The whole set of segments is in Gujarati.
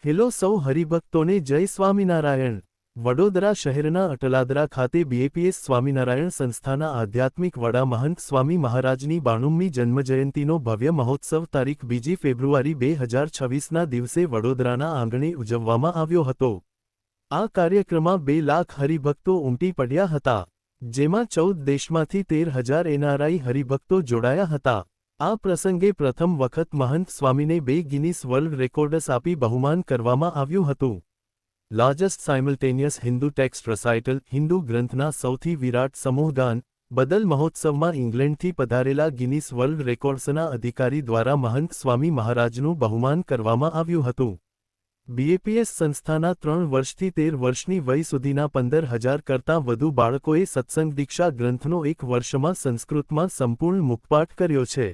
હેલો સૌ હરિભક્તોને જય સ્વામિનારાયણ। વડોદરા શહેરના અટલાદરા ખાતે બીએપીએસ સ્વામિનારાયણ સંસ્થાના આધ્યાત્મિક વડા મહંત સ્વામી મહારાજની 92મી જન્મજયંતિનો ભવ્ય મહોત્સવ તારીખ 2 ફેબ્રુઆરી 2026ના દિવસે વડોદરાના આંગણે ઉજવવામાં આવ્યો હતો। આ કાર્યક્રમમાં 2 લાખ હરિભક્તો ઉમટી પડ્યા હતા, જેમાં 14 દેશમાંથી 13,000 એનઆરઆઈ હરિભક્તો જોડાયા હતા। આ પ્રસંગે પ્રથમ વખત મહંત સ્વામીને 2 ગિનીસ વર્લ્ડ રેકોર્ડ્સ આપી બહુમાન કરવામાં આવ્યું હતું। Largest simultaneous Hindu text recital Hindu ગ્રંથના સૌથી વિરાટ સમૂહગાન બદલ મહોત્સવમાં ઇંગ્લેન્ડથી પધારેલા ગિનીસ વર્લ્ડ રેકોર્ડ્સના અધિકારી દ્વારા મહંત સ્વામી મહારાજનું બહુમાન કરવામાં આવ્યું હતું। બીએપીએસ સંસ્થાના 3 વર્ષથી 13 વર્ષની વય સુધીના 15,000 કરતાં વધુ બાળકોએ સત્સંગ દીક્ષા ગ્રંથનો 1 વર્ષમાં સંસ્કૃતમાં સંપૂર્ણ મુખપાઠ કર્યો છે।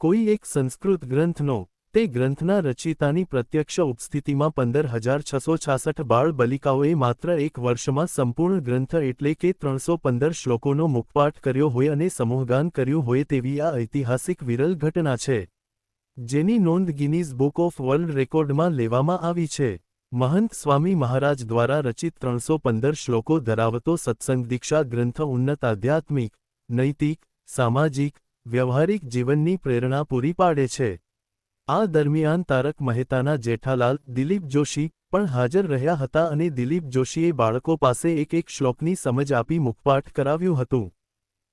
કોઈ એક સંસ્કૃત ગ્રંથનો, તે ગ્રંથના રચયિતાની પ્રત્યક્ષ ઉપસ્થિતિમાં 15,666 બાળ બલિકાઓએ માત્ર 1 વર્ષમાં સંપૂર્ણ ગ્રંથ એટલે કે 315 શ્લોકોનો મુખપાઠ કર્યો હોય અને સમૂહગાન કર્યું હોય તેવી આ ઐતિહાસિક વિરલ ઘટના છે, જેની નોંધ ગિનીઝ બુક ઓફ વર્લ્ડ રેકોર્ડમાં લેવામાં આવી છે। મહંત સ્વામી મહારાજ દ્વારા રચિત 315 શ્લોકો ધરાવતો સત્સંગ દીક્ષા ગ્રંથ ઉન્નત આધ્યાત્મિક, નૈતિક, સામાજિક, વ્યવહારિક જીવનની પ્રેરણા પૂરી પાડે છે। આ દરમિયાન તારક મહેતાના જેઠાલાલ દિલીપ જોશી પણ હાજર રહ્યા હતા અને દિલીપ જોશીએ બાળકો પાસે એક શ્લોકની સમજ આપી મુખપાઠ કરાવ્યું હતું।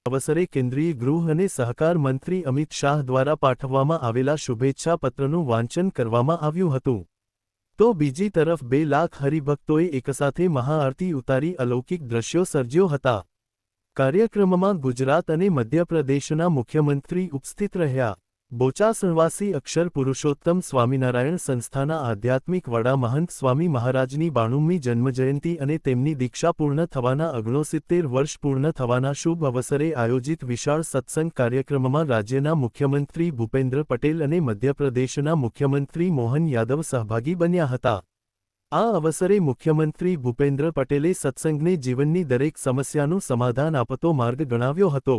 અવસરે કેન્દ્રીય ગૃહ અને સહકાર મંત્રી અમિત શાહ દ્વારા પાઠવવામાં આવેલા શુભેચ્છા પત્રનું વાંચન કરવામાં આવ્યું હતું। તો બીજી તરફ 2 લાખ હરિભક્તોએ એકસાથે મહાઆરતી ઉતારી અલૌકિક દ્રશ્યો સર્જ્યો હતા। કાર્યક્રમમાં ગુજરાત અને મધ્યપ્રદેશના મુખ્યમંત્રી ઉપસ્થિત રહ્યા। બોચાસણવાસી અક્ષર પુરુષોત્તમ સ્વામિનારાયણ સંસ્થાના આધ્યાત્મિક વડા મહંત સ્વામી મહારાજની 92મી જન્મજયંતિ અને તેમની દીક્ષા પૂર્ણ થવાના 69 વર્ષ પૂર્ણ થવાના શુભ અવસરે આયોજિત વિશાળ સત્સંગ કાર્યક્રમમાં રાજ્યના મુખ્યમંત્રી ભૂપેન્દ્ર પટેલ અને મધ્યપ્રદેશના મુખ્યમંત્રી મોહન યાદવ સહભાગી બન્યા હતા। આ અવસરે મુખ્યમંત્રી ભૂપેન્દ્ર પટેલે સત્સંગને જીવનની દરેક સમસ્યાનું સમાધાન આપતો માર્ગ ગણાવ્યો હતો।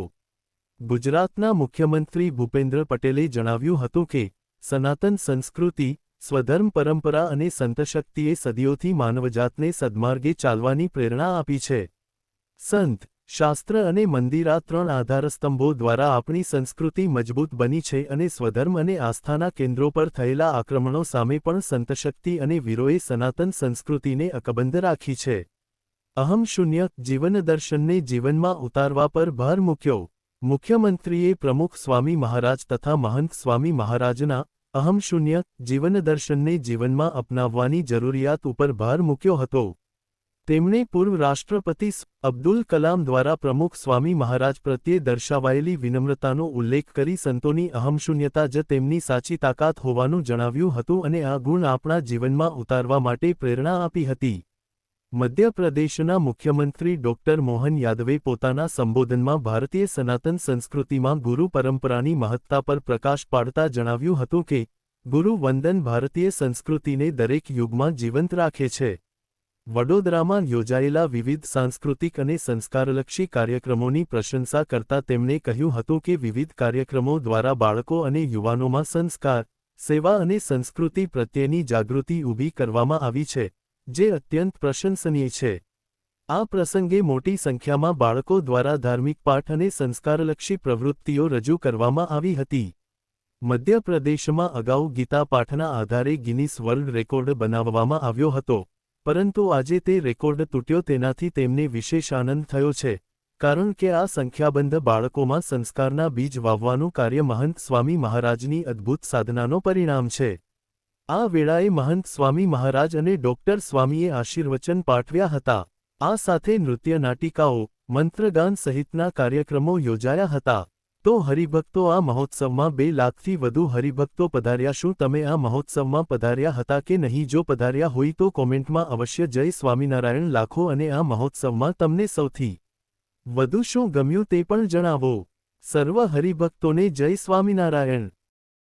ગુજરાતના મુખ્યમંત્રી ભૂપેન્દ્ર પટેલે જણાવ્યું હતું કે સનાતન સંસ્કૃતિ, સ્વધર્મ પરંપરા અને સંતશક્તિએ સદીઓથી માનવજાતને સદ્માર્ગે ચાલવાની પ્રેરણા આપી છે। સંત, શાસ્ત્ર અને મંદિર આ 3 આધારસ્તંભો દ્વારા આપણી સંસ્કૃતિ મજબૂત બની છે અને સ્વધર્મ અને આસ્થાના કેન્દ્રો પર થયેલા આક્રમણો સામે પણ સંતશક્તિ અને વીરોએ સનાતન સંસ્કૃતિને અકબંધ રાખી છે। અહમ શૂન્ય જીવનદર્શનને જીવનમાં ઉતારવા પર ભાર મૂક્યો। મુખ્યમંત્રીએ પ્રમુખ સ્વામી મહારાજ તથા મહંત સ્વામી મહારાજના અહમ શૂન્ય જીવનદર્શનને જીવનમાં અપનાવવાની જરૂરિયાત ઉપર ભાર મૂક્યો હતો। તેમણે પૂર્વ રાષ્ટ્રપતિ અબ્દુલ કલામ દ્વારા પ્રમુખ સ્વામી મહારાજ પ્રત્યે દર્શાવાયેલી વિનમ્રતાનો ઉલ્લેખ કરી સંતોની અહમશૂન્યતા જ તેમની સાચી તાકાત હોવાનું જણાવ્યું હતું અને આ ગુણ આપણા જીવનમાં ઉતારવા માટે પ્રેરણા આપી હતી। મધ્યપ્રદેશના મુખ્યમંત્રી ડોક્ટર મોહન યાદવે પોતાના સંબોધનમાં ભારતીય સનાતન સંસ્કૃતિમાં ગુરુ પરંપરાની મહત્તા પર પ્રકાશ પાડતા જણાવ્યું હતું કે ગુરુ વંદન ભારતીય સંસ્કૃતિને દરેક યુગમાં જીવંત રાખે છે। વડોદરામાં યોજાયેલા વિવિધ સાંસ્કૃતિક અને સંસ્કારલક્ષી કાર્યક્રમોની પ્રશંસા કરતા તેમણે કહ્યું હતું કે વિવિધ કાર્યક્રમો દ્વારા બાળકો અને યુવાનોમાં સંસ્કાર, સેવા અને સંસ્કૃતિ પ્રત્યેની જાગૃતિ ઊભી કરવામાં આવી છે, જે અત્યંત પ્રશંસનીય છે। આ પ્રસંગે મોટી સંખ્યામાં બાળકો દ્વારા ધાર્મિક પાઠ અને સંસ્કારલક્ષી પ્રવૃત્તિઓ રજૂ કરવામાં આવી હતી। મધ્યપ્રદેશમાં અગાઉ ગીતા પાઠના આધારે ગિનીસ વર્લ્ડ રેકોર્ડ બનાવવામાં આવ્યો હતો, પરંતુ આજે તે રેકોર્ડ તૂટ્યો તેનાથી તેમને વિશેષ આનંદ થયો છે, કારણ કે આ સંખ્યાબંધ બાળકોમાં સંસ્કારના બીજ વાવવાનું કાર્ય મહંત સ્વામી મહારાજની અદ્ભુત સાધનાનો પરિણામ છે। આ વેળાએ મહંત સ્વામી મહારાજ અને ડોક્ટર સ્વામીએ આશીર્વચન પાઠવ્યા હતા। આ સાથે નૃત્ય નાટિકાઓ, મંત્રગાન સહિતના કાર્યક્રમો યોજાયા હતા। તો હરિભક્તો આ મહોત્સવમાં 2 લાખથી વધુ હરિભક્તો પધાર્યા। શું તમે આ મહોત્સવમાં પધાર્યા હતા કે નહીં? જો પધાર્યા હોય તો કોમેન્ટમાં અવશ્ય જય સ્વામિનારાયણ લખો અને આ મહોત્સવમાં તમને સૌથી વધુ શું ગમ્યું તે પણ જણાવો। સર્વ હરિભક્તોને જય સ્વામિનારાયણ।